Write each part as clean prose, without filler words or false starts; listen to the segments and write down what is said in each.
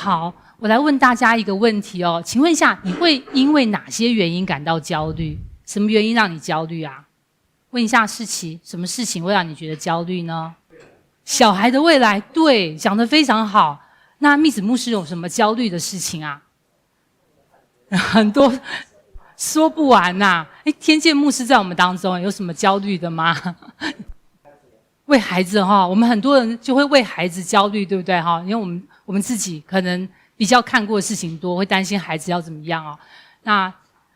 好，我來問大家一個問題哦，請問一下，你會因為哪些原因感到焦慮？什麼原因讓你焦慮啊？問一下世奇，什麼事情會讓你覺得焦慮呢？小孩的未來，對，講得非常好。那密子牧師有什麼焦慮的事情啊？很多，說不完吶。天健牧師在我們當中有什麼焦慮的嗎？為孩子哈，我們很多人就會為孩子焦慮，對不對哈？因為我們自己可能比較看過的事情多，會擔心孩子要怎麼樣哦。那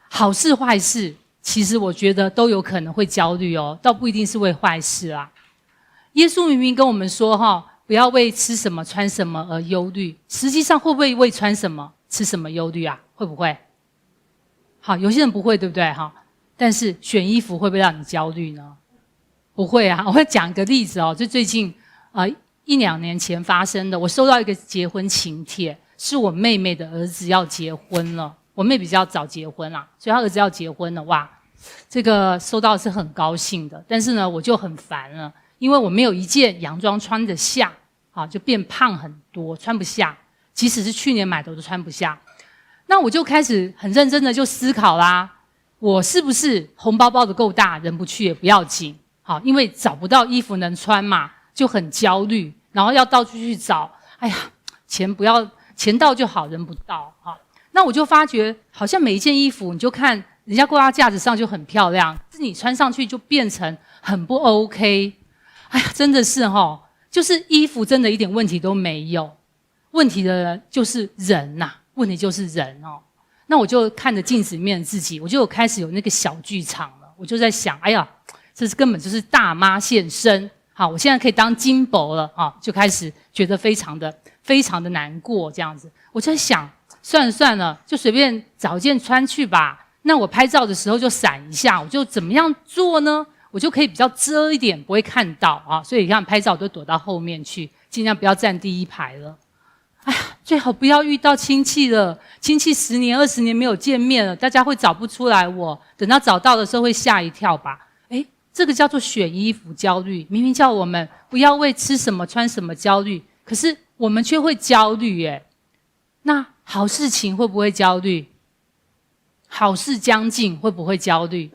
好事壞事，其實我覺得都有可能會焦慮哦，倒不一定是為壞事啦。耶穌明明跟我們說哈，不要為吃什麼穿什麼而憂慮，實際上會不會為穿什麼吃什麼憂慮啊？會不會？好，有些人不會，對不對哈？但是選衣服會不會讓你焦慮呢？不會啊，我會講個例子哦，就最近1-2年前發生的，我收到一個結婚請帖，是我妹妹的兒子要結婚了，我妹比較早結婚啦，所以她兒子要結婚了，哇，這個收到是很高興的，但是呢，我就很煩了，因為我沒有一件洋裝穿得下，就變胖很多，穿不下，即使是去年買的我都穿不下，那我就開始很認真的就思考啦，我是不是紅包包的夠大，人不去也不要緊。好，因為找不到衣服能穿嘛，就很焦慮，然後要到處去找。哎呀，錢到就好，人不到。好，那我就發覺，好像每一件衣服，你就看人家掛到架子上就很漂亮，是你穿上去就變成很不 OK。哎呀，真的是齁，就是衣服真的一點問題都沒有，問題的就是人吶，問題就是人哦。那我就看着鏡子裡面的自己，我就開始有那個小劇場了，我就在想，哎呀。這是根本就是大媽現身，好，我現在可以當金箔了啊，就開始覺得非常的難過這樣子。我就在想，算了，就隨便找一件穿去吧。那我拍照的時候就閃一下，我就怎麼樣做呢？我就可以比較遮一點，不會看到啊。所以你看拍照我都躲到後面去，盡量不要站第一排了。哎呀，最好不要遇到親戚了，親戚10年20年沒有見面了，大家會找不出來我，等到找到的時候會嚇一跳吧。這個叫做選衣服焦慮，明明叫我們不要為吃什麼穿什麼焦慮，可是我們卻會焦慮耶。那好事情會不會焦慮？好事將近會不會焦慮？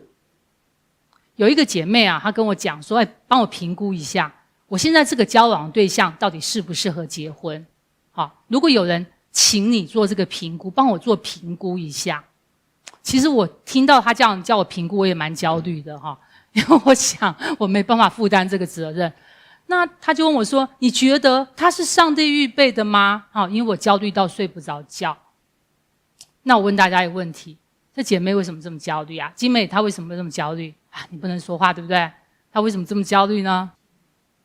有一個姐妹啊，她跟我講說，幫我評估一下，我現在這個交往對象到底適不適合結婚？好，如果有人請你做這個評估，幫我做評估一下。其實我聽到她這樣叫我評估，我也蠻焦慮的哈。因為我想我沒辦法負擔這個責任，那他就問我說：“你覺得他是上帝預備的嗎？”因為我焦慮到睡不着覺。那我問大家一個問題：這姐妹為什麼這麼焦慮啊？金美她為什麼這麼焦慮啊？你不能說話，對不對？她為什麼這麼焦慮呢？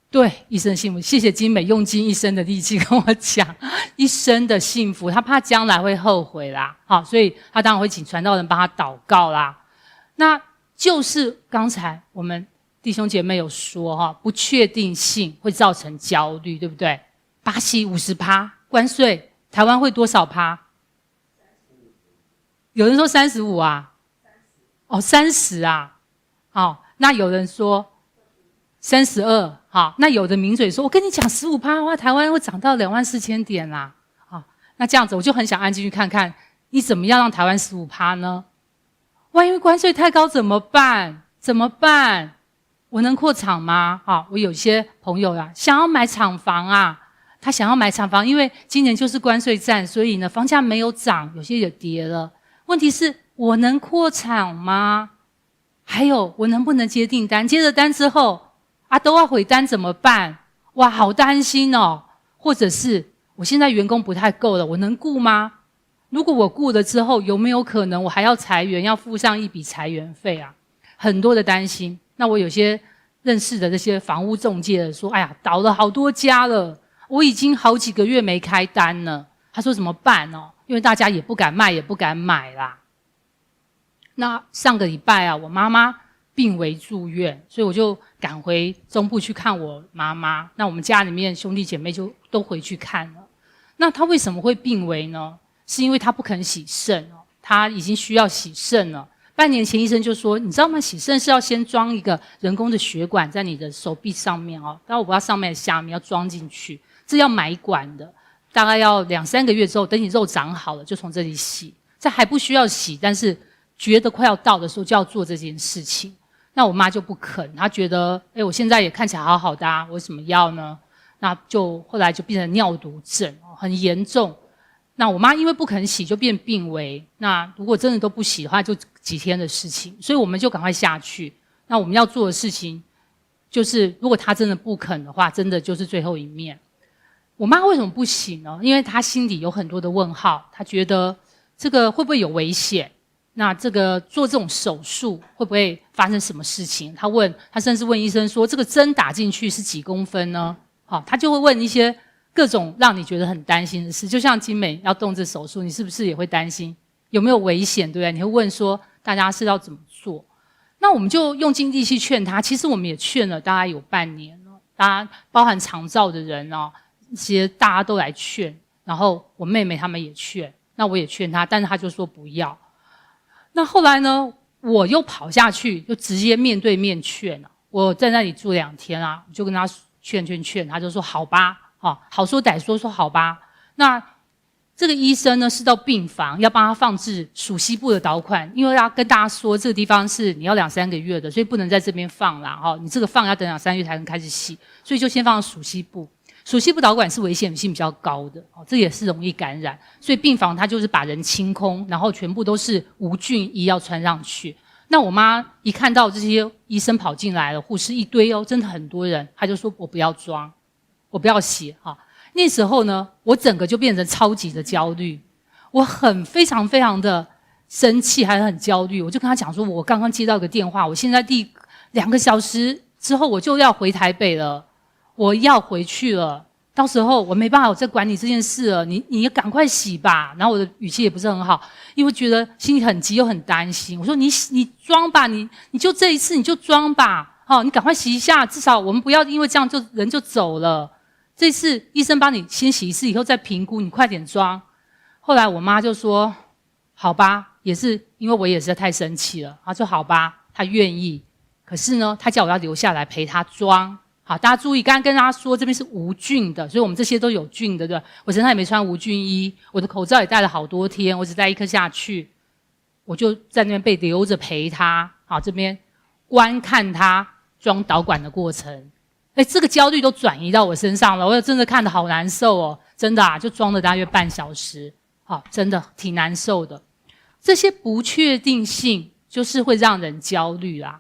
對，一生幸福。謝謝金美用盡一生的力氣跟我講一生的幸福，她怕將來會後悔啦。好，所以她當然會請傳道人幫她禱告啦。那就是剛才我們弟兄姐妹有說不確定性會造成焦慮，對不對？巴西50%關稅，台灣會多少%？有人說35啊，30啊，好，那有人說32，好，那有的名嘴說，我跟你講15%的話，台灣會漲到24000點啦，好，那這樣子我就很想按進去看看，你怎麼樣讓台灣15%呢？萬一關稅太高怎麼辦？怎麼辦？我能擴廠嗎？我有些朋友啊，想要買廠房啊，他想要買廠房，因為今年就是關稅戰，所以呢，房價沒有漲，有些也跌了。問題是，我能擴廠嗎？還有，我能不能接訂單？接了單之後，都要回單怎麼辦？哇，好擔心哦。或者是，我現在員工不太夠了，我能雇嗎？如果我雇了之後，有沒有可能我還要裁員，要付上一筆裁員費啊？很多的擔心。那我有些認識的這些房屋仲介的說，哎呀，倒了好多家了，我已經好幾個月沒開單了。他說怎麼辦哦？因為大家也不敢賣，也不敢買啦。那上個禮拜啊，我媽媽病危住院，所以我就趕回中部去看我媽媽。那我們家裡面兄弟姐妹就都回去看了。那她為什麼會病危呢？是因為他不肯洗腎哦，他已經需要洗腎了。半年前醫生就說，你知道嗎？洗腎是要先裝一個人工的血管在你的手臂上面哦，但我不知道上面下面要裝進去，這要買管的。大概要2-3個月之後，等你肉長好了，就從這裡洗。這還不需要洗，但是覺得快要到的時候就要做這件事情。那我媽就不肯，她覺得，我現在也看起來好好的啊，為什麼要呢？那就後來就變成尿毒症，很嚴重。那我媽因為不肯洗，就變病危。那如果真的都不洗的話，就幾天的事情。所以我們就趕快下去。那我們要做的事情，就是如果她真的不肯的話，真的就是最後一面。我媽為什麼不洗呢？因為她心裡有很多的問號，她覺得這個會不會有危險？那這個做這種手術會不會發生什麼事情？她甚至問醫生說：“這個針打進去是幾公分呢？”好，她就會問一些各種讓你覺得很擔心的事。就像金美要動這手術，你是不是也會擔心有沒有危險？對不對？你會問說大家是要怎麼做？那我們就用盡力氣勸她。其實我們也勸了大概有半年了，大家包含長照的人哦，其實大家都來勸，然後我妹妹他們也勸，那我也勸她，但是她就說不要。那後來呢，我又跑下去，就直接面對面勸了。我在那裡住2天啊，我就跟他勸，他就說好吧，好說歹說，說好吧。那這個醫生呢是到病房要幫他放置鼠蹊部的導管，因為要跟大家說這個地方是你要2-3個月的，所以不能在這邊放啦，你這個放要等2-3個月才能開始洗，所以就先放鼠蹊部。鼠蹊部導管是危險性比較高的，這也是容易感染，所以病房它就是把人清空，然後全部都是無菌衣要穿上去。那我媽一看到這些醫生跑進來了，護士一堆哦，真的很多人，她就說我不要裝，我不要洗哈。那時候呢，我整個就變成超級的焦慮，我非常的生氣，還很焦慮。我就跟她講說，我剛剛接到一個電話，我現在第2個小時之後我就要回台北了。我要回去了，到時候我沒辦法，我再管你這件事了。你也趕快洗吧。然後我的語氣也不是很好，因為覺得心裡很急又很擔心。我說你裝吧，你就這一次你就裝吧，你趕快洗一下，至少我們不要因為這樣人就走了。這次醫生幫你先洗一次，以後再評估，你快點裝。後來我媽就說好吧，也是因為我也是太生氣了，她說好吧，她願意。可是呢，她叫我要留下來陪她裝。好，大家注意，剛剛跟大家說這邊是無菌的，所以我們這些都有菌的，對吧？我身上也沒穿無菌衣，我的口罩也戴了好多天，我只戴1顆下去，我就在那邊被留着陪他，好，這邊觀看他裝導管的過程。這個焦慮都轉移到我身上了，我真的看得好難受哦，真的啊，就裝了大約半小時，好，真的挺難受的。這些不確定性就是會讓人焦慮啦。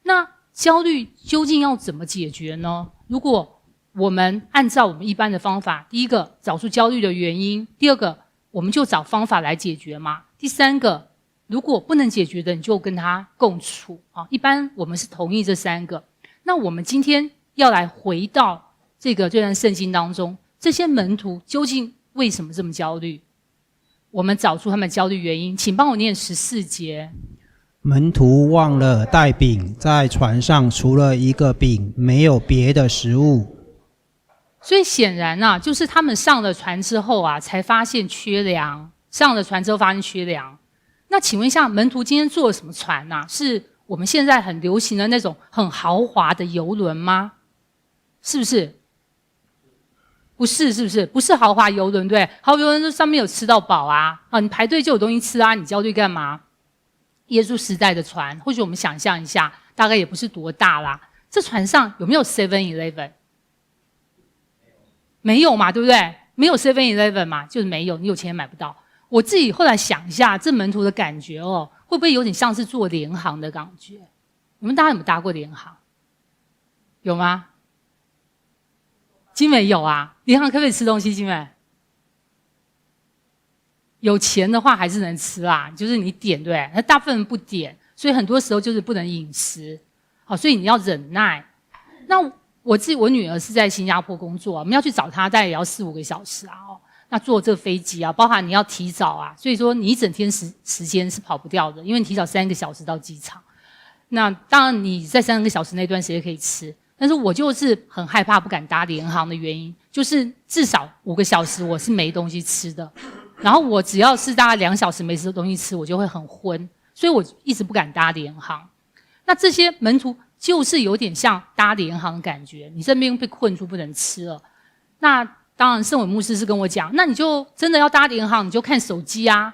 那焦慮究竟要怎麼解決呢？如果我們按照我們一般的方法，第一個找出焦慮的原因，第二個我們就找方法來解決嘛。第三個，如果不能解決的，你就跟他共處啊。一般我們是同意這3個。那我們今天要來回到這段聖經當中，這些門徒究竟為什麼這麼焦慮？我們找出他們焦慮原因，請幫我念14節。門徒忘了帶餅，在船上除了一個餅，沒有別的食物。所以顯然啊，就是他們上了船之後啊，才發現缺糧。上了船之後發現缺糧。那請問一下，門徒今天坐了什麼船啊？是我們現在很流行的那種很豪華的郵輪嗎？是不是？不是，是不是？不是豪華郵輪，對？豪華郵輪上面有吃到飽啊，你排隊就有東西吃啊，你焦慮幹嘛？耶穌時代的船，或許我們想象一下，大概也不是多大啦。這船上有沒有 7-Eleven？ 沒有嘛，對不對？沒有 7-Eleven 嘛，就是沒有，你有錢也買不到。我自己後來想一下，這門徒的感覺哦，會不會有點像是坐聯航的感覺？你們大家有沒有搭過聯航？有嗎？金美有啊，聯航可不可以吃東西？金美？有錢的話還是能吃啦，就是你點，對不對？那大部分人不點，所以很多時候就是不能飲食，好，所以你要忍耐。那我女兒是在新加坡工作，我們要去找她，大概也要4-5個小時啊。那坐這個飛機啊，包含你要提早啊，所以說你一整天時間是跑不掉的，因為你提早3個小時到機場。那當然你在3個小時那段時間可以吃，但是我就是很害怕不敢搭聯航的原因，就是至少5個小時我是沒東西吃的。然後我只要是大概2小時沒吃東西吃，我就會很昏，所以我一直不敢搭聯航。那這些門徒就是有點像搭聯航的感覺，你這邊被困住不能吃了。那當然聖偉牧師是跟我講，那你就真的要搭聯航，你就看手機啊，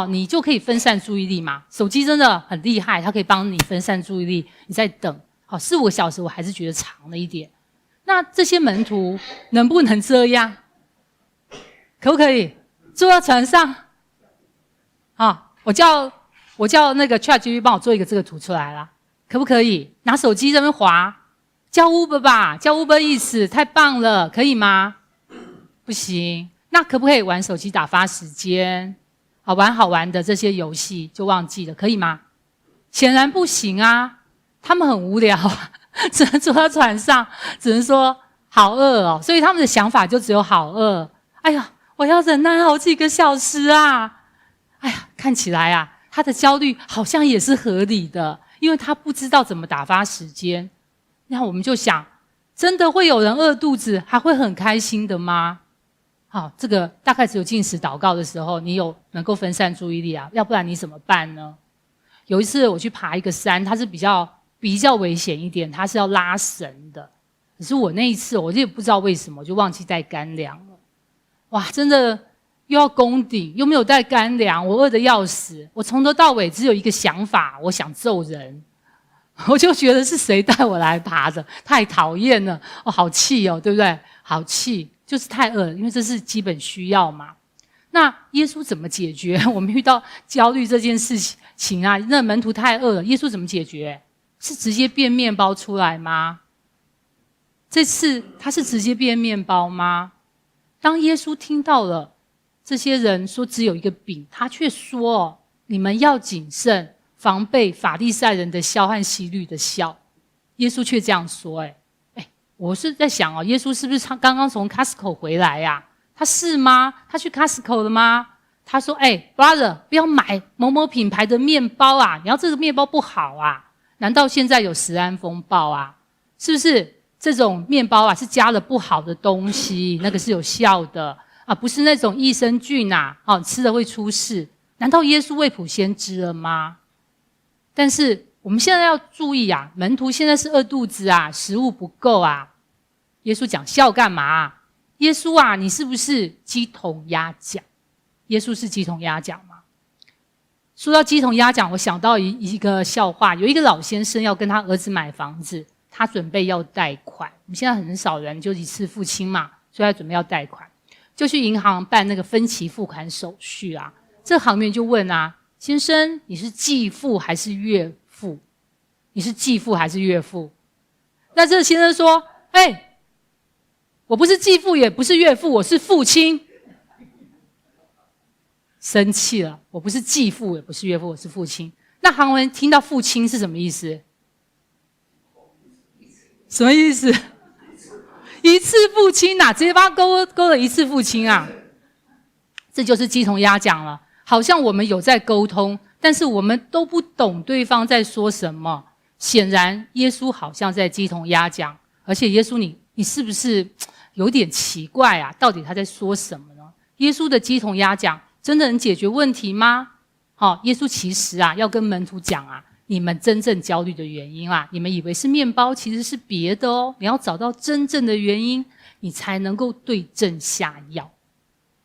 你就可以分散注意力嘛。手機真的很厲害，它可以幫你分散注意力。你在等4-5個小時，我還是覺得長了一點。那這些門徒能不能這樣？可不可以坐到船上？我叫那個 ChatGPT 幫我做一個這個圖出來啦，可不可以？拿手機在那邊滑，叫 Uber 吧，叫 Uber Eats，太棒了，可以嗎？不行。那可不可以玩手機打發時間？玩好玩的這些遊戲就忘記了，可以嗎？顯然不行啊，他們很無聊，只能坐到船上，只能說好餓哦，所以他們的想法就只有好餓。哎呀，我要忍耐好幾個小時啊！哎呀，看起來啊，他的焦慮好像也是合理的，因为他不知道怎麼打發時間。那我們就想，真的會有人餓肚子還會很開心的嗎？這個大概只有禁食禱告的時候，你有能夠分散注意力啊，要不然你怎麼辦呢？有一次我去爬一個山，它是比較危險一點，它是要拉繩的。可是我那一次，我也不知道為什麼，我就忘記帶乾糧了。哇，真的又要攻頂，又沒有帶乾糧，我餓得要死。我從頭到尾只有一個想法，我想揍人。我就覺得是誰帶我來爬的，太討厭了，好氣哦，對不對？好氣。就是太餓了，因為這是基本需要嘛。那耶穌怎麼解決我們遇到焦慮這件事情啊？那門徒太餓了，耶穌怎麼解決？是直接變麵包出來嗎？這次他是直接變麵包嗎？當耶穌聽到了這些人說只有一個餅，他卻說你們要謹慎，防備法利賽人的笑和希律的笑。耶穌卻這樣說，我是在想耶穌是不是剛剛從 Costco 回來呀？他是嗎？他去 Costco 了嗎？他說brother 不要買某某品牌的麵包啊，你要這個麵包不好啊。難道現在有食安風暴啊？是不是這種麵包啊是加了不好的東西，那個是有效的啊，不是那種益生菌啊，吃了會出事。難道耶穌未卜先知了嗎？但是我們現在要注意啊，門徒現在是餓肚子啊，食物不夠啊。耶穌講笑幹嘛？耶穌啊，你是不是雞同鴨講？耶穌是雞同鴨講嗎？說到雞同鴨講，我想到一個笑話，有一個老先生要跟他兒子買房子，他準備要貸款。我們現在很少人就一次付清嘛，所以他準備要貸款，就去銀行辦那個分期付款手續啊。這行員就問啊，先生，你是繼父還是岳父？你是繼父還是岳父？那這個先生說，我不是繼父也不是岳父，我是父親。生氣了，我不是繼父也不是岳父，我是父親。那行員聽到父親是什麼意思？什麼意思？一次父親啊，直接把他勾了一次父親啊。這就是雞同鴨講了，好像我們有在溝通，但是我們都不懂對方在說什麼。顯然耶穌好像在雞同鴨講，而且耶穌你是不是有點奇怪啊？到底他在說什麼呢？耶穌的雞同鴨講真的能解決問題嗎？耶穌其實啊要跟門徒講啊，你們真正焦慮的原因啊，你們以為是麵包，其實是別的哦。你要找到真正的原因，你才能夠對症下藥。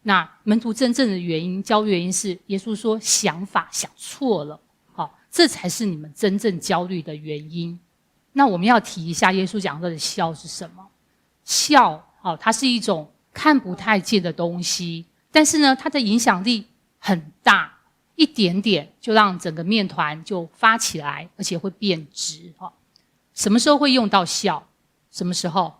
那門徒真正的原因，焦慮原因是耶穌說想法想錯了，這才是你們真正焦慮的原因。那我們要提一下耶穌講的笑是什麼？笑，它是一種看不太見的東西，但是呢，它的影響力很大，一點點就讓整個麵團就發起來，而且會變直。什麼時候會用到笑？什麼時候？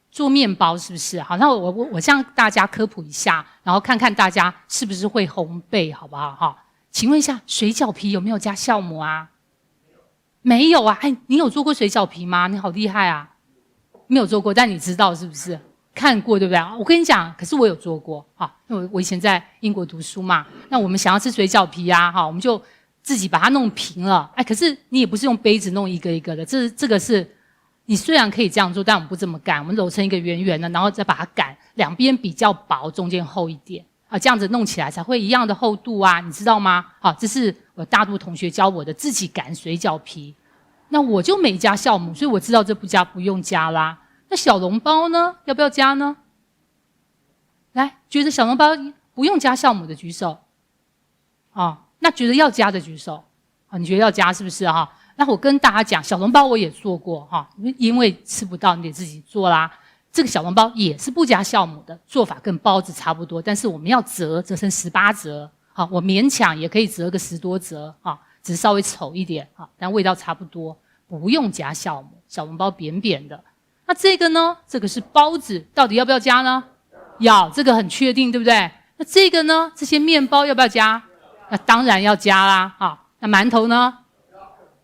做麵包是不是？好，那我向大家科普一下，然後看看大家是不是會烘焙，好不好？請問一下，水餃皮有沒有加酵母啊？沒有啊。你有做過水餃皮嗎？你好厲害啊！沒有做過，但你知道是不是？看過對不對？我跟你講，可是我有做過，因為我以前在英國讀書嘛。那我們想要吃水餃皮啊，我們就自己把它弄平了。可是你也不是用杯子弄一個一個的，這個是你雖然可以這樣做，但我們不這麼幹。我們揉成一個圓圓的，然後再把它擀，兩邊比較薄，中間厚一點這樣子弄起來才會一樣的厚度啊，你知道嗎？這是我大陸同學教我的，自己擀水餃皮。那我就沒加酵母，所以我知道這不用加啦。那小籠包呢？要不要加呢？來，覺得小籠包不用加酵母的舉手。哦，那覺得要加的舉手。你覺得要加是不是哈？那我跟大家講，小籠包我也做過哈，因為吃不到，你得自己做啦。這個小籠包也是不加酵母的，做法跟包子差不多，但是我們要折成18折。好，我勉強也可以折個10多折啊，只是稍微醜一點啊，但味道差不多，不用加酵母。小籠包扁扁的，那這個呢？這個是包子，到底要不要加呢？要，這個很確定，對不對？那這個呢？這些麵包要不要加？那當然要加啦啊。那饅頭呢？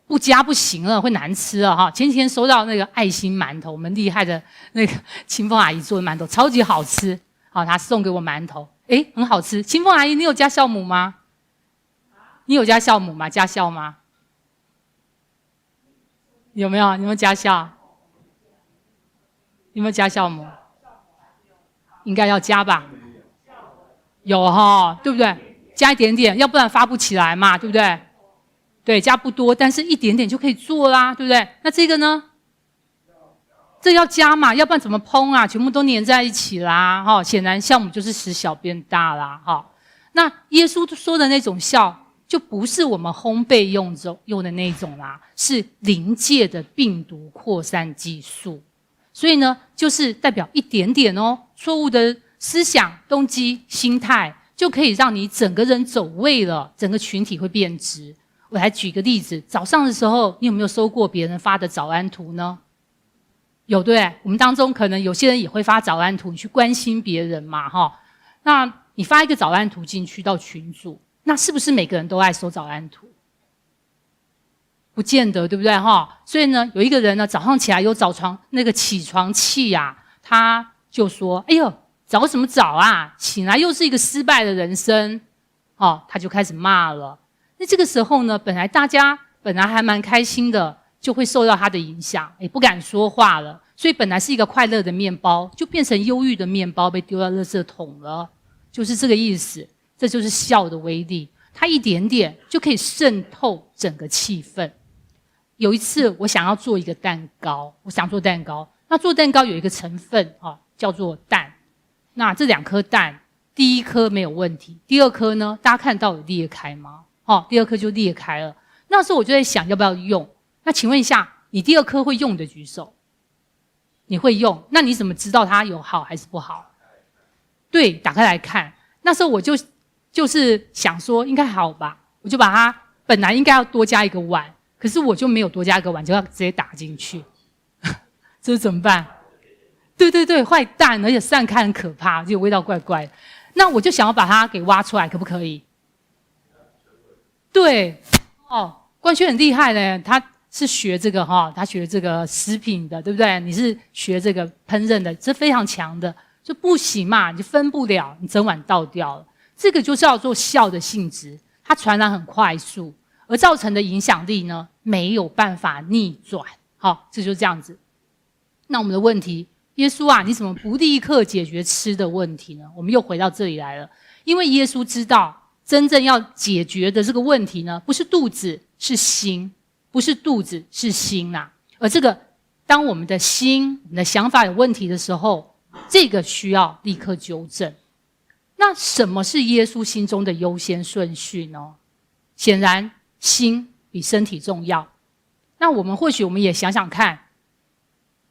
不加不行了，會難吃了哈。前幾天收到那個愛心饅頭，我們厲害的那個清鳳阿姨做的饅頭，超級好吃。好，她送給我饅頭，很好吃。清鳳阿姨，你有加酵母嗎？你有加酵母嗎？加酵嗎？有沒有？你有沒有加酵？有沒有加酵母？應該要加吧？有哈，對不對？加一點點，要不然發不起來嘛，對不對？對，加不多，但是一點點就可以做啦，對不對？那這個呢？這要加嘛，要不然怎麼烹啊？全部都粘在一起啦，哈！顯然酵母就是使小變大啦，哈。那耶穌說的那種酵，就不是我們烘焙用的那種啦，是臨界的病毒擴散技術。所以呢，就是代表一點點哦，錯誤的思想、動機、心態，就可以讓你整個人走位了，整個群體會變質。我來舉個例子，早上的時候，你有沒有收過別人發的早安圖呢？有，對不對？我們當中可能有些人也會發早安圖，你去關心別人嘛，哈。那你發一個早安圖進去到群組，那是不是每個人都愛收早安圖？不見得，對不對，哈？所以呢，有一個人呢，早上起來有那個起床氣呀，他就說：“哎呦，早什麼早啊？醒來又是一個失敗的人生。”哦，他就開始罵了。那這個時候呢，大家本來還蠻開心的，就會受到他的影響，不敢說話了。所以本來是一個快樂的麵包，就變成憂鬱的麵包，被丟到垃圾桶了，就是這個意思。這就是酵的威力，它一點點就可以滲透整個氣氛。有一次，我想要做一個蛋糕，那做蛋糕有一個成分叫做蛋。那這2顆蛋，第一顆沒有問題，第二顆呢，大家看到有裂開嗎？第二顆就裂開了。那時候我就在想要不要用。那請問一下，你第2顆會用的舉手。你會用，那你怎麼知道它有好還是不好？對，打開來看。那時候我就是想說應該好吧，我就把它本來應該要多加一個碗，可是我就沒有多加一個碗，就要直接打進去。這是怎麼辦？對，壞蛋，而且散開很可怕，就味道怪怪的。那我就想要把它給挖出來，可不可以？對，冠軒很厲害的，他是學這個他學這個食品的，對不對？你是學這個烹飪的，這非常強的，就不行嘛，你就分不了，你整碗倒掉了。這個就叫做酵的性質，它傳染很快速，而造成的影響力呢，沒有辦法逆轉。好，這就是這樣子。那我們的問題，耶穌啊，你怎麼不立刻解決吃的問題呢？我們又回到這裡來了，因為耶穌知道。真正要解決的這個問題呢，不是肚子，是心；不是肚子，是心吶。而這個，當我們的心、我們的想法有問題的時候，這個需要立刻糾正。那什麼是耶穌心中的優先順序呢？顯然，心比身體重要。那或許我們也想想看，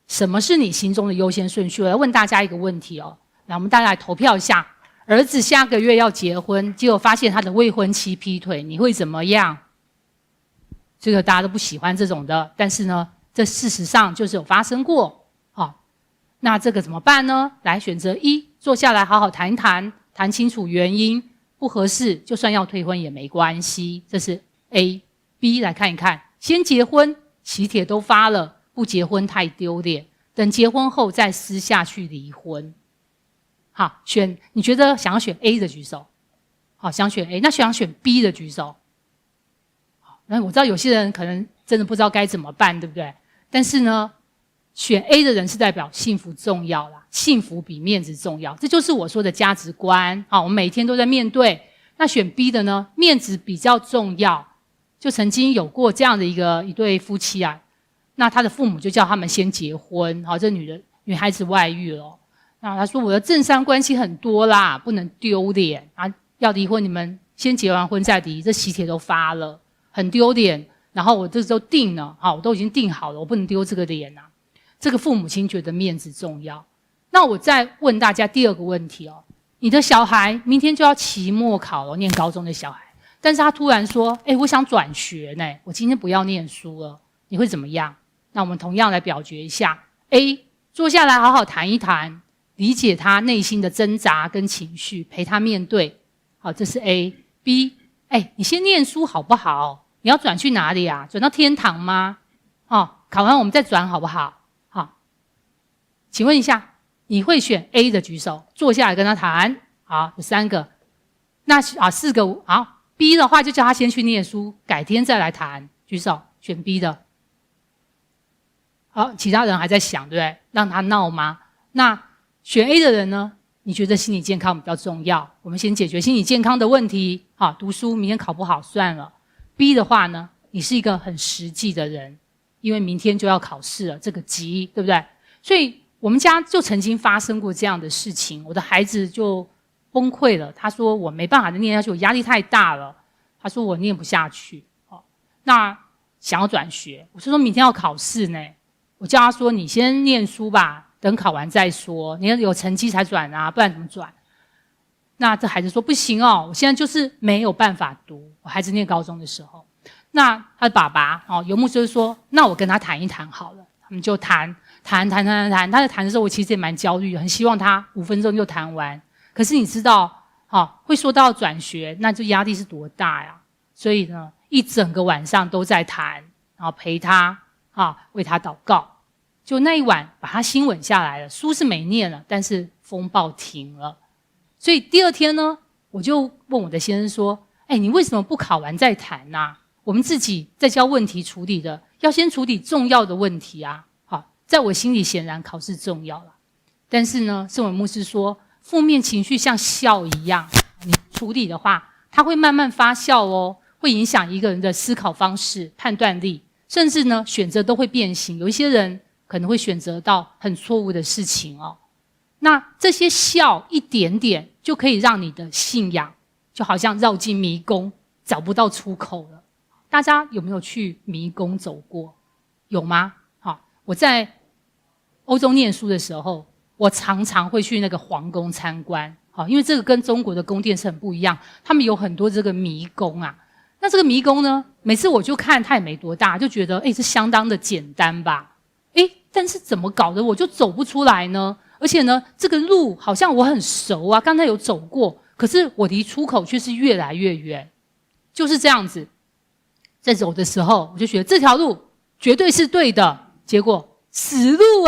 什麼是你心中的優先順序？我來問大家一個問題哦，來，我們大家來投票一下。兒子下個月要結婚，結果發現他的未婚妻劈腿，你會怎麼樣？這個大家都不喜歡這種的，但是呢，這事實上就是有發生過。那這個怎麼辦呢？來，選擇1，坐下來好好談一談，談清楚原因，不合適就算要退婚也沒關係。這是 A。B 來看一看，先結婚，喜帖都發了，不結婚太丟臉，等結婚後再私下去離婚。好，你覺得想要選 A 的舉手。好，想選 A， 那想選 B 的舉手。好，那我知道有些人可能真的不知道該怎麼辦，對不對？但是呢，選 A 的人是代表幸福重要啦，幸福比面子重要，這就是我說的價值觀。好，我們每天都在面對。那選 B 的呢，面子比較重要。就曾經有過這樣的一對夫妻啊，那他的父母就叫他們先結婚。好，這女孩子外遇了。那他說我的政商關係很多啦，不能丟臉啊！要離婚，你們先結完婚再離，這喜帖都發了，很丟臉。然後我這時候定了，我都已經定好了，我不能丟這個臉啊！這個父母親覺得面子重要。那我再問大家第二個問題哦，你的小孩明天就要期末考了，念高中的小孩，但是他突然說，我想轉學呢，我今天不要念書了，你會怎麼樣？那我們同樣來表決一下 ：A， 坐下來好好談一談，理解他內心的掙扎跟情緒，陪他面對。好，這是 A。B， 你先念書好不好？你要轉去哪裡啊？轉到天堂嗎？考完我們再轉好不好？好，請問一下，你會選 A 的舉手，坐下來跟他談。好，有3個，那4個。好 ，B 的話就叫他先去念書，改天再來談。舉手，選 B 的。好，其他人還在想，對不對？讓他鬧嗎？那選 A 的人呢？你覺得心理健康比較重要？我們先解決心理健康的問題。好，讀書明天考不好算了。B 的話呢，你是一個很實際的人，因為明天就要考試了，這個急，對不對？所以我們家就曾經發生過這樣的事情，我的孩子就崩潰了。他說我沒辦法再念下去，我壓力太大了。他說我念不下去，那想要轉學。我說明天要考試呢，我叫他說你先念書吧，等考完再說，你要有成績才轉啊，不然怎麼轉？那這孩子說不行哦，我现在就是沒有辦法讀。我孩子念高中的時候，那他的爸爸游牧就是說，那我跟他談一談好了。他們就談。他在談的時候，我其實也蠻焦慮的，很希望他5分鐘就談完。可是你知道，會說到轉學，那就壓力是多大呀？所以呢，一整個晚上都在談，然後陪他為他禱告。就那一晚把他心穩下來了，書是沒念了，但是風暴停了。所以第二天呢，我就問我的先生說：“你為什麼不考完再談啊？我們自己在教問題處理的，要先處理重要的問題啊。”好，在我心裡顯然考試重要了，但是呢，聖文牧師說，負面情緒像酵一樣，你處理的話，它會慢慢發酵哦，會影響一個人的思考方式、判斷力，甚至呢，選擇都會變形。有一些人可能會選擇到很錯誤的事情哦。那這些酵一點點就可以讓你的信仰就好像繞進迷宮，找不到出口了。大家有沒有去迷宮走過？有嗎？我在歐洲念書的時候，我常常會去那個皇宮參觀，因為這個跟中國的宮殿是很不一樣，他們有很多這個迷宮啊。那這個迷宮呢，每次我就看它也沒多大，就覺得這相當的簡單吧。但是怎麼搞的我就走不出來呢？而且呢，這個路好像我很熟啊，剛才有走過，可是我離出口卻是越來越遠。就是這樣子，在走的時候，我就覺得這條路絕對是對的，結果死路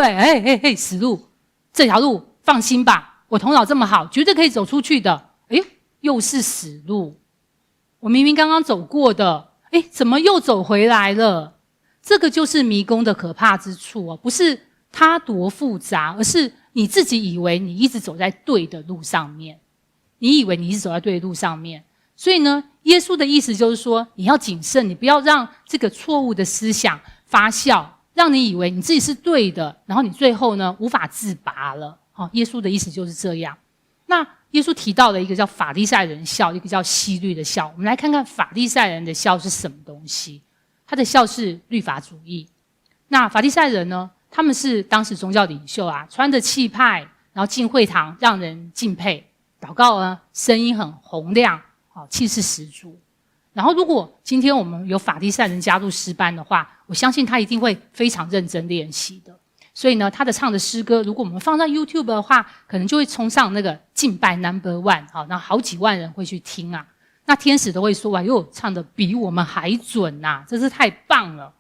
死路，這條路放心吧，我頭腦這麼好，絕对可以走出去的。又是死路，我明明剛剛走過的，怎麼又走回來了？這個就是迷宮的可怕之處哦，不是它多複雜，而是你自己以為你一直走在对的路上面，所以呢，耶穌的意思就是說，你要謹慎，你不要讓這個錯誤的思想發酵，讓你以為你自己是對的，然後你最後呢無法自拔了。耶穌的意思就是這樣。那耶穌提到的一個叫法利賽人酵，一個叫希律的酵。我們來看看法利賽人的酵是什麼東西。他的酵是律法主義。那法利賽人呢，他們是當時宗教領袖啊，穿着氣派，然後進會堂讓人敬佩，禱告呢聲音很洪亮，氣勢十足。然後如果今天我們有法利賽人加入詩班的話，我相信他一定會非常認真練習的。所以呢，他的唱的詩歌，如果我們放在 YouTube 的話，可能就會衝上那個敬拜 No.1， 然後好幾萬人會去聽啊。那天使都會說，唱得比我們還準啊，真是太棒了。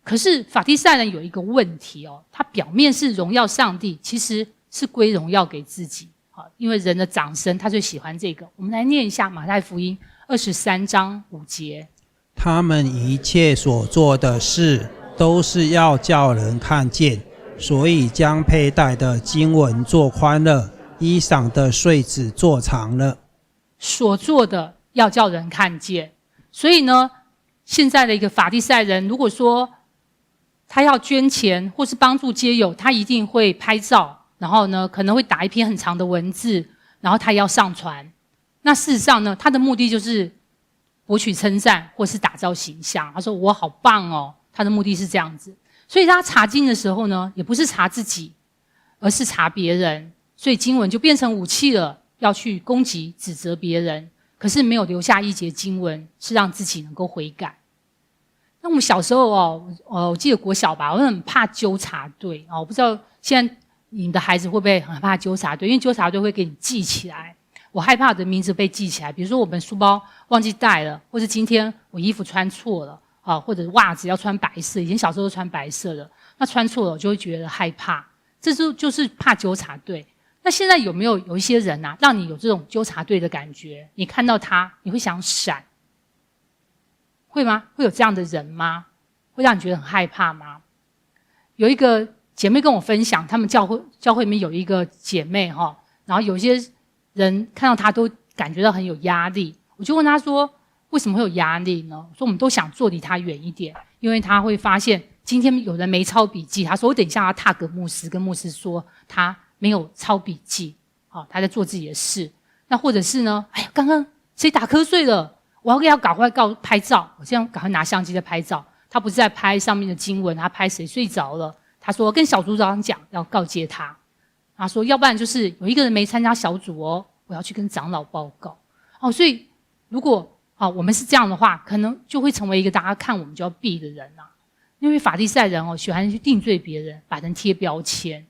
可是法利賽人有一個問題哦，他表面是榮耀上帝，其實是歸榮耀給自己。因為人的掌聲，他最喜歡這個。我們來念一下馬太福音23章5節。他們一切所做的事，都是要叫人看見，所以將佩戴的經文做寬了，衣裳的穗子做長了。所做的要叫人看見，所以呢，現在的一個法利賽人，如果說他要捐錢或是幫助街友，他一定會拍照，然後呢可能會打一篇很長的文字，然後他要上傳。那事實上呢，他的目的就是博取稱讚或是打造形象。他說我好棒哦，他的目的是這樣子。所以他查經的時候呢，也不是查自己，而是查別人。所以經文就變成武器了，要去攻擊、指責別人，可是沒有留下一節經文是讓自己能夠悔改。那我們小時候我記得國小吧，我很怕糾察隊我不知道現在你的孩子會不會很怕糾察隊，因為糾察隊會給你記起來。我害怕我的名字被記起來，比如說我們書包忘記帶了，或是今天我衣服穿錯了或者襪子要穿白色，以前小時候都穿白色的，那穿錯了我就會覺得害怕，這就是怕糾察隊。那現在有沒有一些人讓你有這種糾察隊的感覺？你看到他，你會想閃，會嗎？會有這樣的人嗎？會讓你覺得很害怕嗎？有一個姐妹跟我分享，他們教會裡面有一個姐妹然後有些人看到她都感覺到很有壓力。我就問她說，為什麼會有壓力呢？我說我們都想坐離她遠一點，因為她會發現今天有人沒抄筆記，她說我等一下要踏個牧師，跟牧師說她沒有抄筆記，他在做自己的事。那或者是呢，哎呀，剛剛誰打瞌睡了？我要給他趕快拍照，我這樣趕快拿相機在拍照。他不是在拍上面的經文，他拍誰睡着了。他說跟小組長講，要告誡他。他說要不然就是有一個人沒參加小組我要去跟長老報告。所以如果我們是這樣的話，可能就會成為一個大家看我們就要避的人因為法利賽人喜歡去定罪別人，把人貼標籤。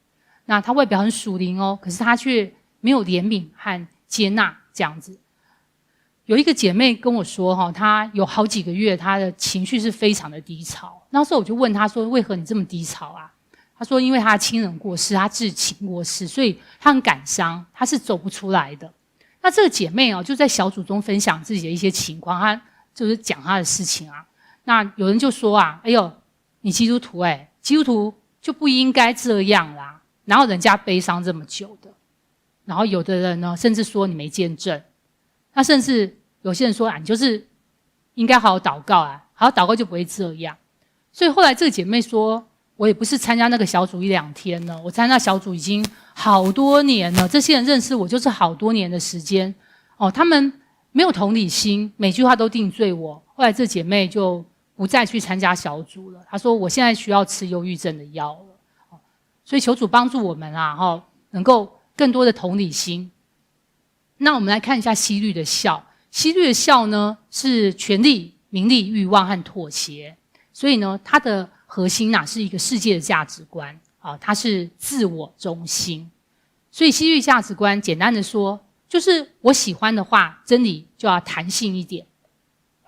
那他外表很屬靈可是他卻沒有憐憫和接納這樣子。有一個姐妹跟我說她有好幾個月她的情緒是非常的低潮。那時候我就問她說，為何你這麼低潮啊？她說因為她的親人過世，她至親過世，所以她很感傷，她是走不出來的。那這個姐妹就在小組中分享自己的一些情況，她就是講她的事情那有人就說哎呦，你基督徒基督徒就不應該這樣啦，然後人家悲傷這麼久的。然後有的人呢，甚至說你沒見證。那甚至有些人說你就是應該好好禱告好好禱告就不會這樣。所以後來這個姐妹說，我也不是參加那個小組1-2天了，我參加小組已經好多年了。這些人認識我就是好多年的時間他們沒有同理心，每句話都定罪我。後來這姐妹就不再去參加小組了。她說我現在需要吃憂鬱症的藥了。所以求主幫助我們能夠更多的同理心。那我們來看一下希律的笑。希律的笑呢，是權力、名利、慾望和妥協。所以呢，它的核心是一個世界的價值觀它是自我中心。所以希律價值觀簡單的說，就是我喜歡的話，真理就要彈性一點，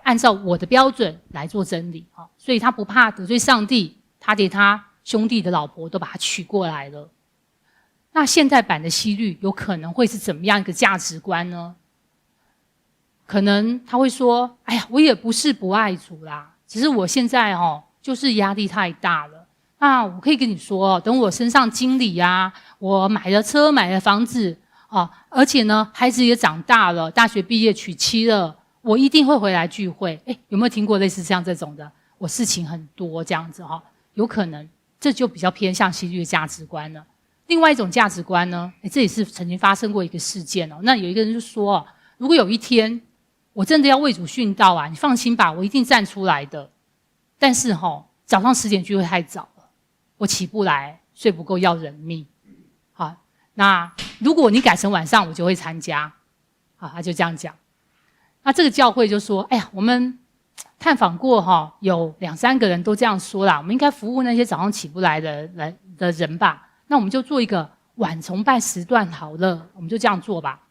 按照我的標準來做真理所以他不怕得罪上帝，他連他兄弟的老婆都把他娶過來了。那現代版的希律有可能會是怎麼樣一個價值觀呢？可能他會說，哎呀，我也不是不愛主啦，只是我現在就是壓力太大了。那我可以跟你說，等我升上經理我買了車買了房子而且呢孩子也長大了，大學畢業娶妻了，我一定會回來聚會。有没有聽過類似像這種的？我事情很多這樣子有可能這就比較偏向希律的價值觀了。另外一種價值觀呢，這也是曾經發生過一個事件那有一個人就說如果有一天我真的要為主殉道你放心吧，我一定站出來的。但是早上10點聚會太早了，我起不來，睡不夠要人命。好，那如果你改成晚上，我就會參加。好，他就這樣講。那這個教會就說，哎呀，我們探訪過有2-3個人都這樣說啦，我們應該服務那些早上起不來的人吧。那我們就做一個晚崇拜時段好了，我們就這樣做吧。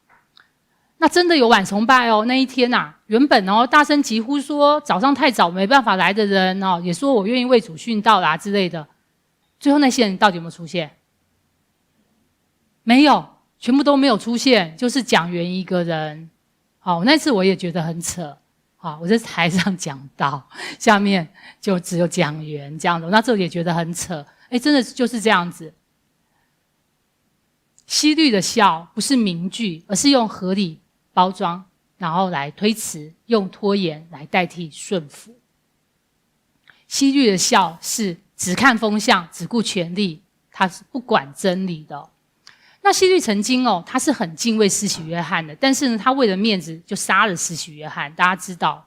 那真的有晚崇拜那一天原本大聲疾呼說早上太早沒辦法來的人也說我願意為主殉道啦之類的。最後那些人到底有沒有出現？沒有，全部都沒有出現，就是講員一個人。好，那次我也覺得很扯。好，我在台上講道，下面就只有講員這樣的，那這也覺得很扯。真的就是這樣子。希律的笑不是名句，而是用合理包裝，然後來推辭，用拖延來代替順服。希律的笑是只看風向，只顧權力，他是不管真理的。那希律曾經他是很敬畏施洗約翰的，但是呢，他為了面子就殺了施洗約翰，大家知道。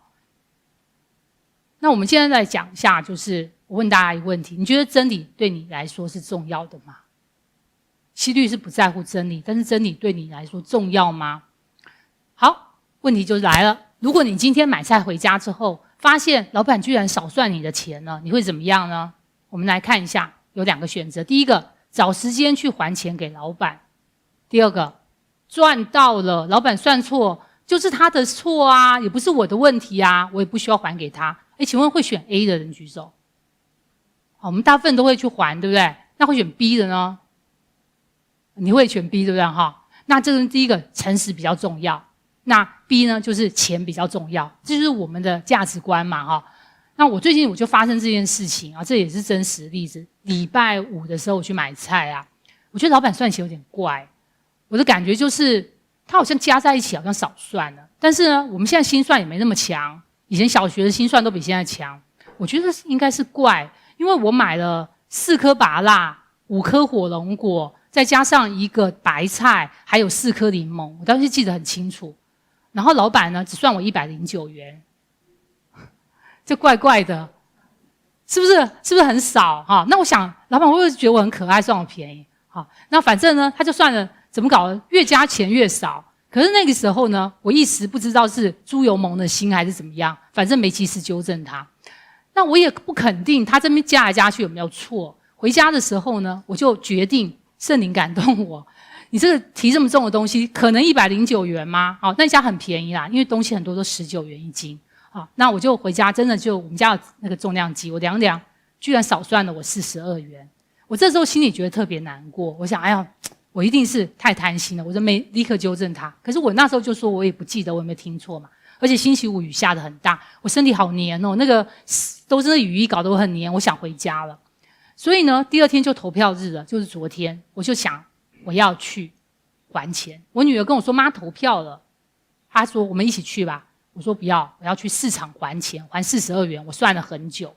那我們現在來講一下，就是我問大家一個問題：你覺得真理對你來說是重要的嗎？希律是不在乎真理，但是真理對你來說重要嗎？好，問題就來了。如果你今天買菜回家之後，發現老闆居然少算你的錢了，你會怎麼樣呢？我们來看一下，有兩個選擇。第一個，找時間去還錢給老闆；第二個，賺到了，老闆算錯，就是他的錯啊，也不是我的問題啊，我也不需要還給他。請問會選 A 的人舉手。好，我們大部分都會去還，對不對？那會選 B 的呢？你會選 B 對不對？那這是第一個，誠實比較重要。那 B 呢，就是錢比較重要，這就是我們的價值觀嘛。那我最近就發生這件事情啊，這也是真實的例子。禮拜五的時候我去買菜啊，我覺得老闆算錢有點怪，我的感覺就是他好像加在一起好像少算了。但是呢，我們現在心算也沒那麼強，以前小學的心算都比現在強。我覺得應該是怪，因為我買了4顆芭樂，5顆火龍果，再加上1個白菜，還有4顆檸檬，我當時記得很清楚。然後老闆呢，只算我109元，這怪怪的，是不是很少？那我想老闆會不會覺得我很可愛，算我便宜？那反正呢，他就算了，怎麼搞的？越加錢越少。可是那個時候呢，我一時不知道是豬油蒙的心還是怎麼樣，反正沒及時糾正他。那我也不肯定他這邊加來加去有沒有錯。回家的時候呢，我就決定聖靈感動我。你這個提這麼重的東西，可能109元嗎？那一家很便宜啦，因為東西很多都19元一斤。那我就回家，真的就我們家有那個重量機，我量量，居然少算了我42元。我這時候心裡覺得特別難過，我想，哎呀，我一定是太貪心了，我就沒立刻糾正他。可是我那時候就說，我也不記得我有沒有聽錯嘛。而且星期五雨下得很大，我身體好黏哦，那個都是那雨衣搞得我很黏，我想回家了。所以呢，第二天就投票日了，就是昨天，我就想我要去還錢。我女兒跟我說，媽投票了，她說我們一起去吧。我說不要，我要去市場還錢，還42元，我算了很久。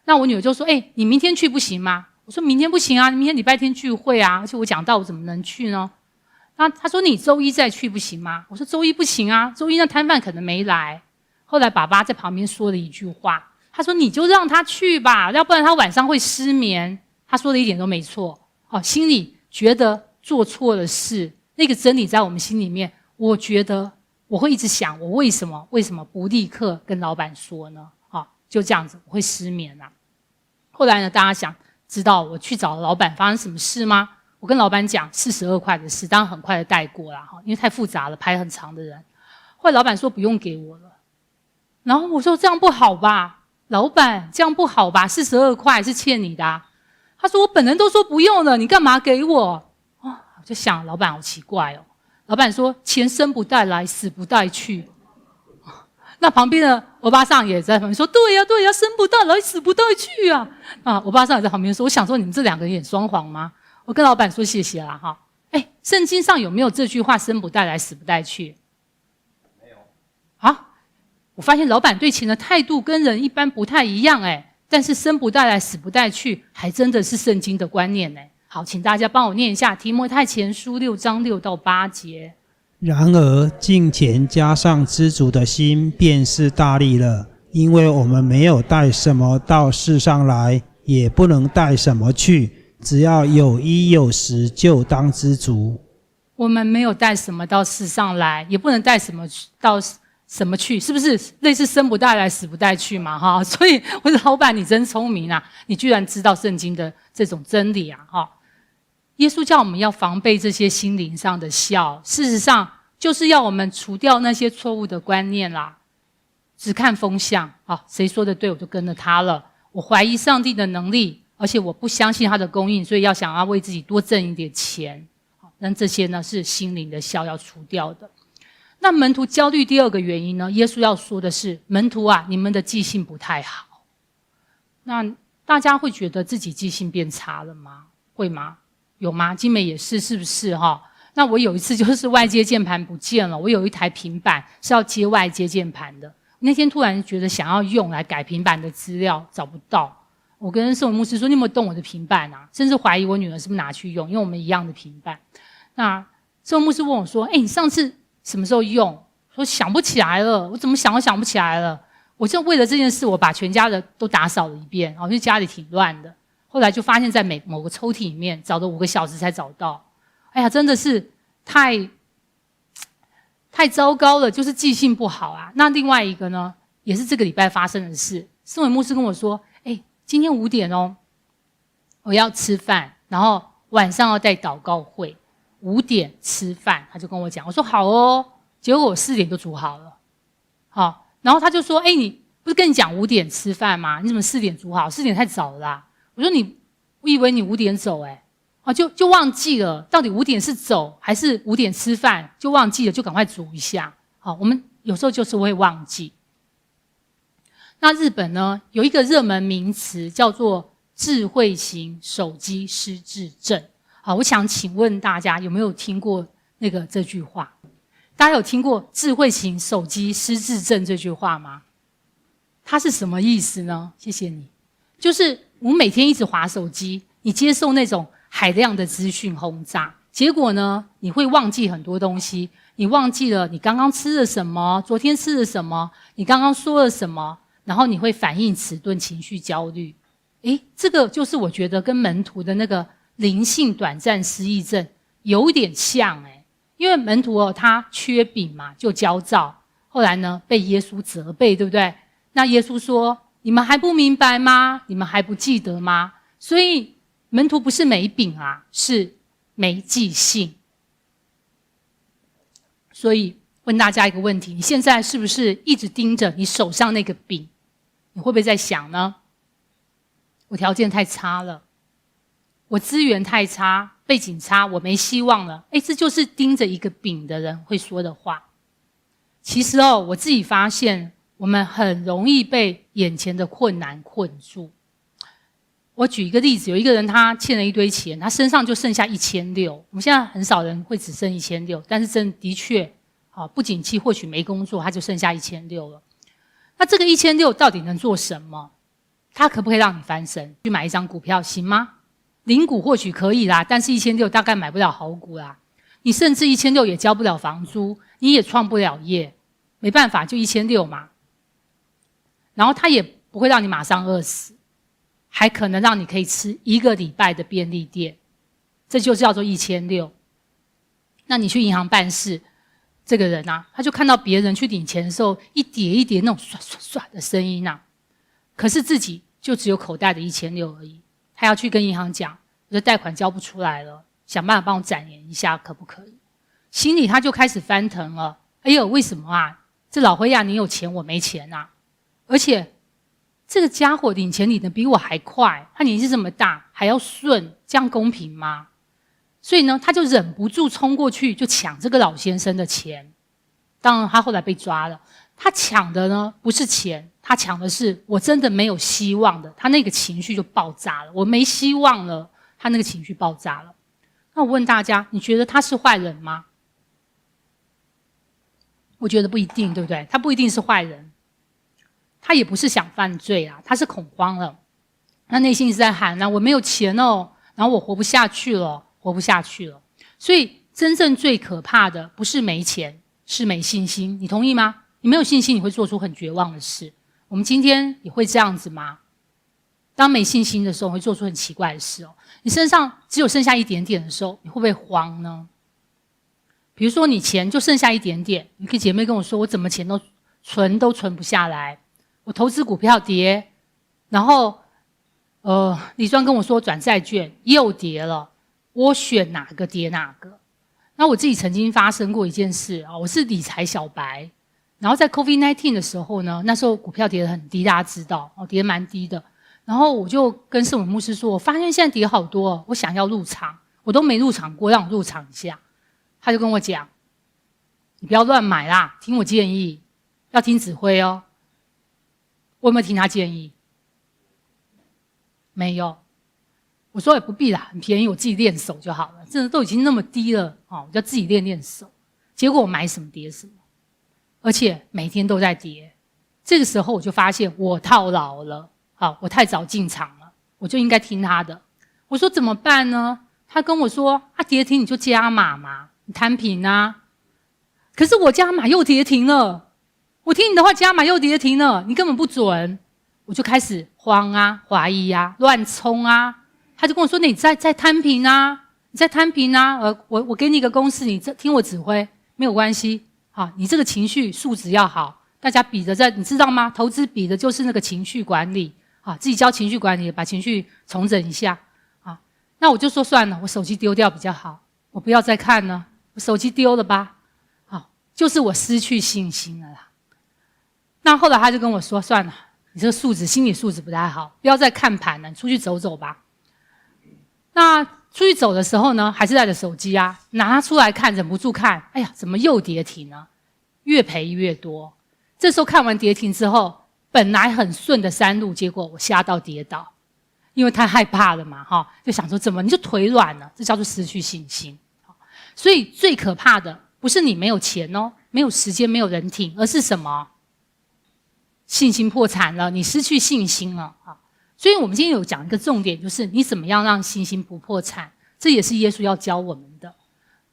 那我女兒就說，你明天去不行嗎？我說明天不行啊，明天禮拜天聚會啊，而且我講道我怎麼能去呢？那她說你周一再去不行嗎？我說周一不行啊，周一那攤販可能沒來。後來爸爸在旁邊說了一句話，他說你就讓他去吧，要不然他晚上會失眠。他說的一點都沒錯。心裡覺得做錯了事，那個真理在我們心裡面，我覺得我會一直想，我為什麼不立刻跟老闆說呢？就這樣子，我會失眠啊。後來呢，大家想知道我去找老闆發生什麼事嗎？我跟老闆講42塊的事，當然很快的帶過啦，因為太複雜了，排很長的人。後來老闆說不用給我了，然後我說這樣不好吧，老闆這樣不好吧，42塊是欠你的啊。他說我本人都說不用了，你幹嘛給我？我就想老闆好奇怪哦。老闆說錢生不帶來，死不帶去。那旁邊的歐巴桑也在旁邊說，對呀，生不帶來，死不帶去啊。歐巴桑也在旁邊說，我想說你們這兩個人演雙簧嗎？我跟老闆說謝謝啦哈。聖經上有沒有這句話，生不帶來，死不帶去？沒有。我發現老闆對錢的態度跟人一般不太一樣但是生不帶來，死不帶去，還真的是聖經的觀念好，請大家幫我念一下提摩太前書6章6到8節。然而敬虔加上知足的心，便是大利了。因為我們沒有帶什麼到世上來，也不能帶什麼去，只要有衣有食，就當知足。我們沒有帶什麼到世上來，也不能帶什麼到什麼去，是不是類似生不帶來，死不帶去嘛？所以我說老闆你真聰明啊，你居然知道聖經的這種真理啊！耶穌叫我們要防備這些心靈上的笑，事實上就是要我們除掉那些錯誤的觀念啦。只看風向，誰說的對我就跟着他了。我懷疑上帝的能力，而且我不相信他的供應，所以要想要為自己多掙一點錢。那這些呢是心靈的笑要除掉的。那門徒焦慮第二個原因呢，耶穌要說的是，門徒啊，你們的記性不太好。那大家會覺得自己記性變差了嗎？會嗎？有嗎？金美也是，是不是那我有一次就是外接鍵盤不見了，我有一台平板是要接外接鍵盤的，那天突然覺得想要用來改平板的資料找不到，我跟聖文牧師說，你有沒有動我的平板啊？甚至懷疑我女兒是不是拿去用，因為我們一樣的平板。那聖文牧師問我說，你上次什麼時候用？說想不起來了，我怎麼想都想不起來了。我就為了這件事，我把全家的都打掃了一遍，因為家裡挺亂的。後來就發現在某個抽屜裡面，找了5個小時才找到。哎呀，真的是太糟糕了，就是記性不好啊。那另外一個呢，也是這個禮拜發生的事。聖文牧師跟我說，今天5點哦，我要吃飯，然後晚上要帶禱告會，5點吃飯，他就跟我講，我說好哦，結果我4點就煮好了，好，然後他就說，你不是跟你講5點吃飯嗎？你怎麼4點煮好？4點太早了啦。我說我以為你5點走，就忘記了，到底5點是走還是5點吃飯，就忘記了，就趕快煮一下。好，我們有時候就是會忘記。那日本呢，有一個熱門名詞叫做智慧型手機失智症。好，我想請問大家有沒有聽過這句話？大家有聽過智慧型手機失智症這句話嗎？它是什麼意思呢？謝謝你。就是我們每天一直滑手機，你接受那種海量的資訊轟炸，結果呢，你會忘記很多東西。你忘記了你剛剛吃了什麼，昨天吃了什麼，你剛剛說了什麼，然後你會反應遲鈍，情緒焦慮。這個就是我覺得跟門徒的那個靈性短暫失憶症有點像。因為門徒他缺餅嘛，就焦躁，後來呢被耶穌責備，對不對？那耶穌說，你們還不明白嗎？你們還不記得嗎？所以門徒不是沒餅啊，是沒記性。所以問大家一個問題，你現在是不是一直盯着你手上那個餅？你會不會在想呢？我條件太差了，我資源太差，背景差，我沒希望了。這就是盯着一個餅的人會說的話。其實我自己發現，我們很容易被眼前的困難困住。我舉一個例子，有一個人他欠了一堆錢，他身上就剩下1600。我們現在很少人會只剩1600，但是真的確，不景氣或許沒工作，他就剩下1600了。那這個1600到底能做什麼？他可不可以讓你翻身？去買一張股票行嗎？零股或許可以啦，但是1600大概買不了好股啦。你甚至1600也交不了房租，你也創不了業，沒辦法，就1600嘛。然後他也不会讓你馬上餓死，還可能讓你可以吃1個禮拜的便利店，這就叫做1600。那你去銀行辦事，這個人啊，他就看到別人去領錢的時候，一疊一疊那種刷刷刷的聲音啊，可是自己就只有口袋的1600而已。他要去跟銀行講，我的貸款交不出來了，想辦法幫我展延一下，可不可以？心裡他就開始翻騰了。哎呦，為什麼啊？這老灰呀，你有錢我沒錢啊！而且這個家伙領錢領得比我還快，他年紀這麼大還要順，這樣公平嗎？所以呢，他就忍不住衝過去就搶這個老先生的錢。當然他後來被抓了。他搶的呢不是錢，他搶的是我真的沒有希望的。他那個情緒就爆炸了，我沒希望了，他那個情緒爆炸了。那我問大家，你覺得他是壞人嗎？我覺得不一定，對不對？他不一定是壞人，他也不是想犯罪啊，他是恐慌了。他內心是在喊，我沒有錢哦，然後我活不下去了，活不下去了。所以真正最可怕的不是沒錢，是沒信心。你同意嗎？你沒有信心，你會做出很絕望的事。我們今天也會这樣子嗎？當沒信心的時候，會做出很奇怪的事哦。你身上只有剩下一點點的時候，你會不會慌呢？比如說你錢就剩下一點點，你可以姐妹跟我說，我怎麼錢都存不下來，我投資股票跌，然後李專跟我說轉債券又跌了，我選哪個跌哪個。那我自己曾經發生過一件事啊，我是理財小白。然後在 COVID-19 的時候呢，那時候股票跌得很低，大家知道，跌得蠻低的。然後我就跟圣文牧師說，我發現現在跌好多，我想要入場，我都沒入場過，讓我入場一下。他就跟我講，你不要亂買啦，聽我建議，要聽指揮哦。我有沒有聽他建議？沒有。我說也不必啦，很便宜，我自己練手就好了。真的都已經那麼低了，我就自己練手。結果我買什麼跌什麼。而且每天都在跌，這個時候我就發現我套牢了，我太早進場了。我就應該聽他的。我說怎麼辦呢？他跟我說，跌停你就加碼嘛，你攤平啊。可是我加碼又跌停了，我聽你的話加碼又跌停了，你根本不準。我就開始慌啊，懷疑啊，亂衝啊。他就跟我說，你再攤平啊，你再攤平啊。我給你一個公式，你聽我指揮，沒有關係。好，你這個情緒素質要好，大家比的你知道嗎？投資比的就是那個情緒管理。好，自己教情緒管理，把情緒重整一下。好，那我就說算了，我手機丟掉比較好，我不要再看了，我手機丟了吧。好，就是我失去信心了啦。那後來他就跟我說，算了，你這個素質，心理素質不太好，不要再看盤了，你出去走走吧。那出去走的時候呢，還是帶着手機啊，拿出來看，忍不住看，哎呀，怎麼又跌停了？越賠越多。這時候看完跌停之後，本來很順的山路，結果我嚇到跌倒，因為太害怕了嘛，就想說怎麼你就腿軟了，這叫做失去信心。所以最可怕的不是你沒有錢哦，沒有時間，沒有人挺，而是什麼？信心破產了，你失去信心了。所以我們今天有講一個重點，就是你怎麼樣讓信心不破產，這也是耶穌要教我們的。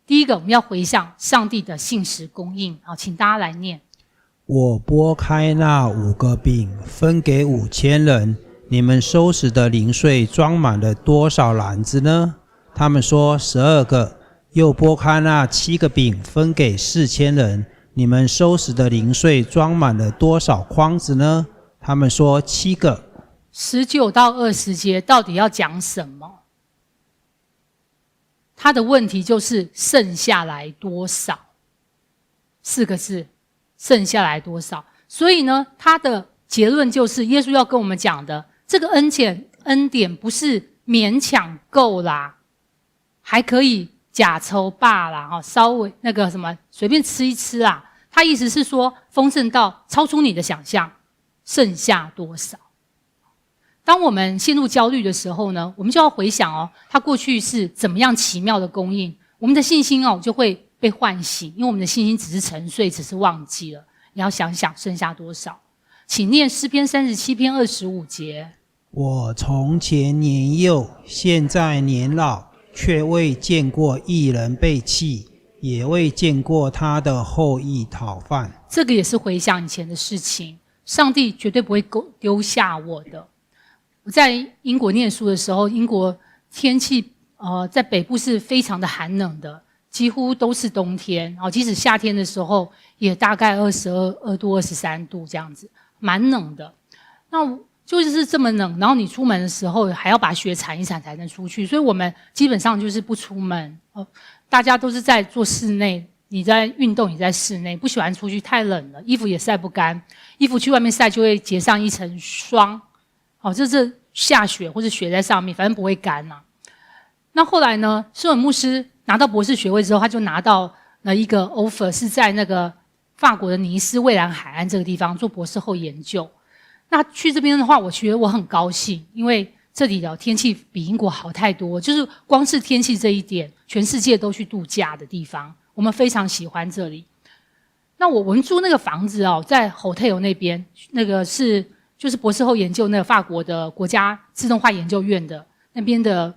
第一個，我們要回向上帝的信實供應。好，請大家來念。我撥開那5個餅，分給5000人，你們收拾的零碎裝滿了多少籃子呢？他們說12個。又撥開那7個餅，分給4000人，你們收拾的零碎裝滿了多少筐子呢？他們說7個。19到20節到底要講什麼？他的問題就是剩下來多少，4個字，剩下來多少。所以呢，他的結論就是耶穌要跟我們講的，這個恩典不是勉強夠啦，還可以假抽霸啦，稍微那個什麼隨便吃一吃啊。他意思是說豐盛到超出你的想象，剩下多少。當我們陷入焦慮的時候呢，我們就要回想他過去是怎麼樣奇妙的供應，我們的信心就會被喚醒，因為我們的信心只是沉睡，只是忘記了。你要想想剩下多少。請念詩篇37篇25節。我從前年幼，現在年老，卻未見過義人被棄，也未見過他的後裔討飯。這個也是回想以前的事情，上帝絕對不會丟下我的。我在英國念書的時候，英國天氣在北部是非常的寒冷的，幾乎都是冬天，即使夏天的時候也大概22度、23度這樣子，蠻冷的。那就是這麼冷，然後你出門的時候還要把雪鏟一鏟才能出去，所以我們基本上就是不出門。大家都是在做室內，你在運動，你在室內，不喜歡出去，太冷了，衣服也曬不乾，衣服去外面曬就會結上一層霜。就是下雪或者雪在上面，反正不會乾啊。那後來呢，施文牧師拿到博士學位之後，他就拿到了一個 offer， 是在那個法國的尼斯蔚藍海岸這個地方做博士後研究。那去這邊的話，我覺得我很高興，因為這裡的天氣比英國好太多，就是光是天氣這一點，全世界都去度假的地方，我們非常喜歡這裡。那我們租那個房子在 hotel 那邊，那個就是博士後研究那個法國的國家自動化研究院的那邊的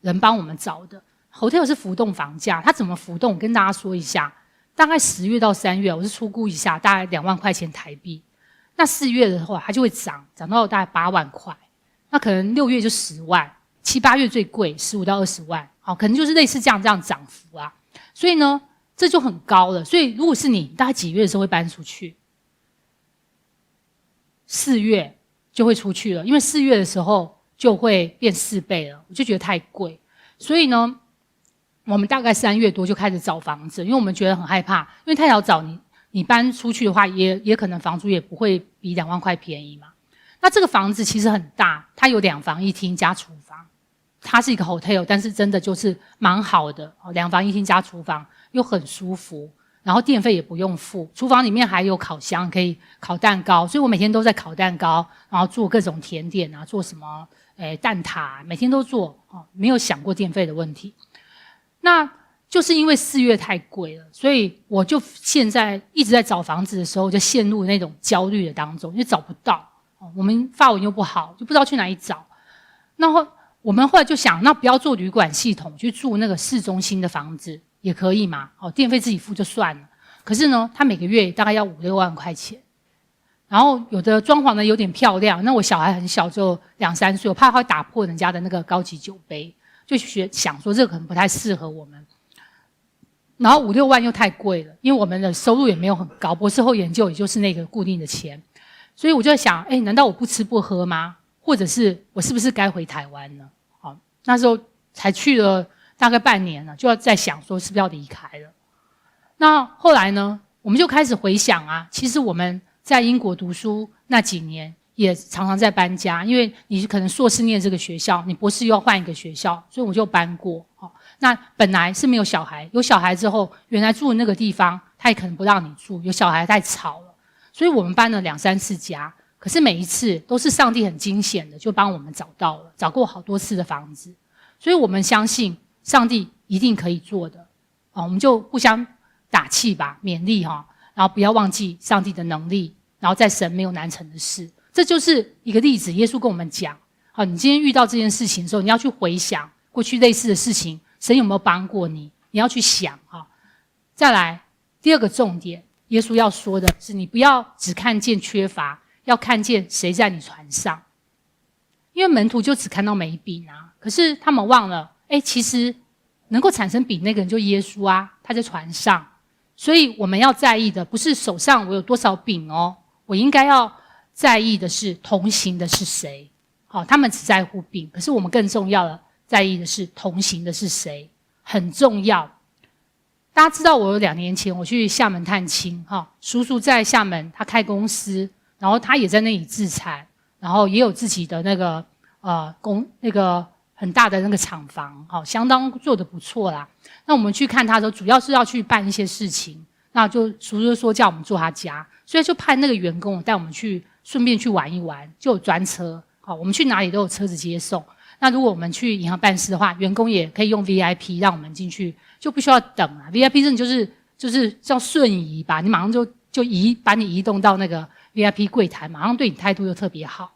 人幫我們找的。hotel 是浮動房價，它怎麼浮動？我跟大家說一下，大概10月到3月，我是粗估一下，大概2萬塊錢台幣。那4月的話，它就會漲到大概8萬塊。那可能6月就10萬，7、8月最貴，15到20萬。好，可能就是類似這樣漲幅啊。所以呢，這就很高了。所以如果是你，大概幾月的時候會搬出去？4月就會出去了，因為4月的時候就會變4倍了，我就覺得太貴，所以呢，我們大概3月多就開始找房子，因為我們覺得很害怕，因為太早找你搬出去的話，也可能房租也不會比2萬塊便宜嘛。那這個房子其實很大，它有2房1廳加廚房，它是一個 hotel， 但是真的就是蠻好的，2房1廳加廚房又很舒服。然後電費也不用付，廚房裡面還有烤箱可以烤蛋糕，所以我每天都在烤蛋糕，然後做各種甜點啊，做什麼蛋撻，每天都做，沒有想過電費的問題。那就是因為4月太貴了，所以我就現在一直在找房子的時候就陷入那種焦慮的當中，因為找不到，我們法文又不好，就不知道去哪裡找。我們後來就想，那不要做旅館系統，去住那個市中心的房子也可以嘛，電費自己付就算了。可是呢，他每個月大概要5-6萬塊錢，然後有的裝潢呢有點漂亮，那我小孩很小，就2-3歲，我怕他會打破人家的那個高級酒杯，就想說這個可能不太適合我們。然後5-6萬又太貴了，因為我們的收入也沒有很高，博士後研究也就是那個固定的錢，所以我就在想，難道我不吃不喝嗎？或者是我是不是該回台灣呢？好，那時候才去了大概半年了，就要在想說是不是要離開了。那後來呢，我們就開始回想啊，其實我們在英國讀書那幾年也常常在搬家，因為你可能碩士念這個學校，你博士又要換一個學校，所以我就搬過。那本來是沒有小孩，有小孩之後，原來住的那個地方他也可能不讓你住，有小孩太吵了，所以我們搬了2-3次家。可是每一次都是上帝很驚險的就幫我們找到了，找過好多次的房子，所以我們相信上帝一定可以做的。我們就互相打氣吧，勉勵哈，然後不要忘記上帝的能力，然後在神沒有難成的事。這就是一個例子，耶穌跟我們講，好，你今天遇到這件事情的時候，你要去回想過去類似的事情，神有沒有幫過你？你要去想哈。再來第二個重點，耶穌要說的是，你不要只看見缺乏，要看見誰在你船上。因為門徒就只看到梅餅啊，可是他們忘了，其實能夠產生餅那個人就耶穌啊，他在船上。所以我們要在意的不是手上我有多少餅哦，我應該要在意的是同行的是誰。好，他們只在乎餅，可是我們更重要的在意的是同行的是誰，很重要。大家知道我有2年前我去廈門探親，叔叔在廈門他開公司，然後他也在那裡自產，然後也有自己的那個很大的那個廠房，相當做得不錯啦。那我們去看他的時候，主要是要去辦一些事情，那就叔叔說叫我们住他家，所以就派那個員工帶我們去，順便去玩一玩，就有專車，我們去哪裡都有車子接送。那如果我們去銀行辦事的話，員工也可以用 VIP 讓我們進去，就不需要等啊。VIP 真的就是叫瞬移吧，你馬上就把你移動到那個 VIP 櫃檯，馬上對你態度又特別好。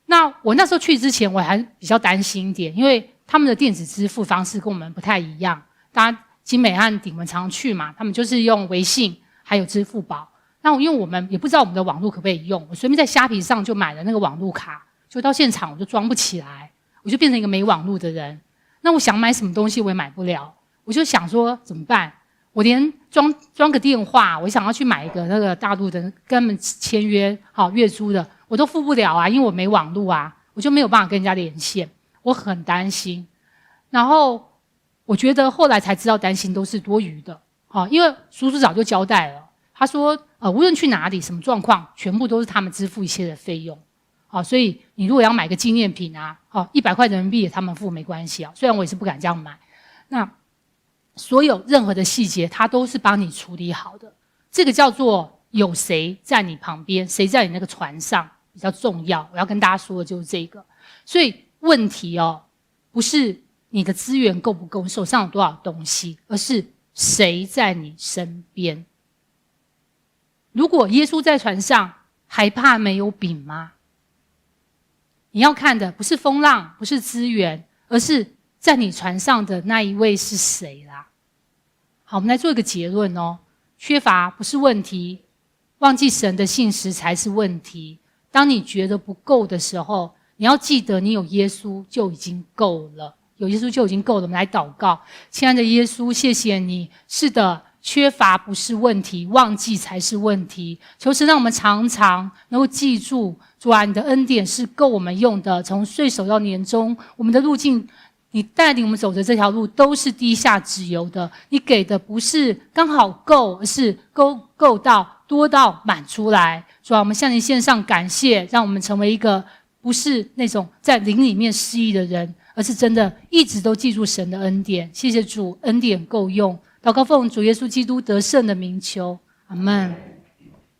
那我那時候去之前，我還比較擔心一點，因為他們的電子支付方式跟我們不太一樣。大家景美和鼎文常去嘛，他們就是用微信還有支付寶。那因為我們也不知道我們的網絡可不可以用，我隨便在蝦皮上就買了那個網絡卡，就到現場我就裝不起來，我就變成一個沒網絡的人。那我想買什麼東西我也買不了，我就想說怎麼辦？我連裝個電話，我想要去買一個那個大陸的跟他們簽約月租的，我都付不了啊，因為我沒網絡啊，我就沒有辦法跟人家連線，我很擔心。然後我覺得後來才知道擔心都是多餘的，因為叔叔早就交代了，他說無論去哪裡什麼狀況，全部都是他們支付一切的費用。所以你如果要買個紀念品啊，100塊人民幣也他們付沒關係啊，雖然我也是不敢這樣買。那所有任何的細節他都是幫你處理好的，這個叫做有誰在你旁邊，誰在你那個船上比較重要。我要跟大家說的就是這個。所以問題不是你的資源夠不夠，你手上有多少東西，而是誰在你身邊。如果耶穌在船上，還怕沒有餅嗎？你要看的不是風浪，不是資源，而是在你船上的那一位是誰啦。好，我們來做一個結論哦。缺乏不是問題，忘記神的信實才是問題。當你覺得不夠的時候，你要記得你有耶穌就已經夠了，有耶穌就已經夠了。我們來禱告，親愛的耶穌，謝謝你。是的，缺乏不是問題，忘記才是問題。求神讓我們常常能夠記住，主啊，你的恩典是夠我們用的。從歲首到年終，我們的路徑，你帶領我們走的這條路都是低下脂油的。你給的不是剛好夠，而是夠到多到滿出來。主啊，我們向你獻上感謝，讓我們成為一個不是那種在靈裡面失意的人，而是真的一直都記住神的恩典。謝謝主，恩典夠用。禱告奉主耶穌基督得勝的名求，阿們。